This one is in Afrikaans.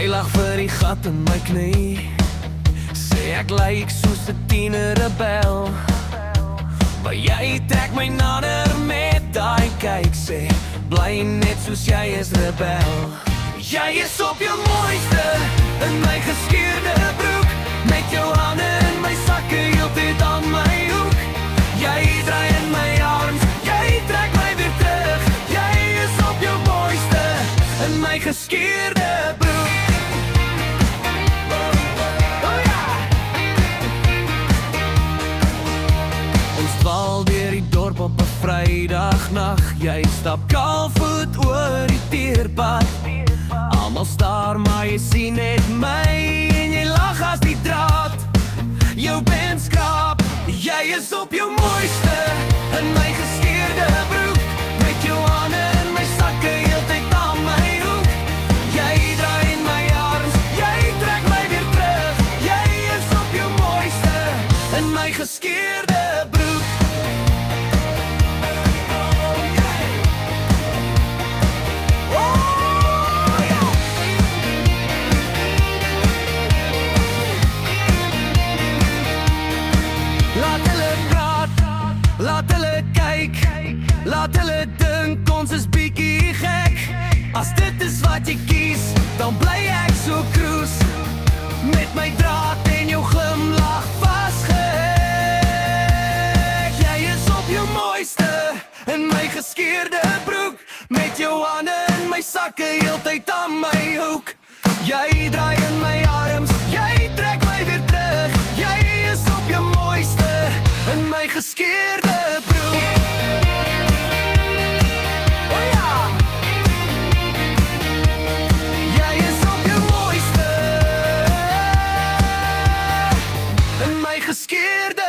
Jy lag vir die gat in my knie, sê ek lyk soos 'n tiener rebel. Maar jy trek my nader met daai kyk, sê bly net soos jy is rebel. Jy is op jou mooiste in my geskeurde broek, met jou hande in my sakke heeltyd aan my hoek. Jy draai in my arms, jy trek my weer terug. Jy is op jou mooiste in my geskeurde broek. Dwaal deur die dorp op 'n Vrydagnag. Jy stap kaalvoet oor die teerpad. Almal staar maar jy sien net my, en jy lag as die draad jou band skraap. Jy is op jou mooiste in my geskeurde broek, met jou hande in my sakke heeltyd aan my hoek. Jy draai in my arms, jy trek my weer terug. Jy is op jou mooiste in my geskeurde broek. Laat hulle kyk, laat hulle dink ons is bietjie gek. As dit is wat jy kies, dan bly ek so cruise, met my draad en jou glimlach vasgehek. Jy is op jou mooiste in my geskeerde broek, met jou hande in my sakke heeltyd aan my hoek. Jy draai in my arms, jy trek my weer terug. Jy is op jou mooiste in my geskeerde broek. Oh ja! Jy is op jou mooiste in my geskeerde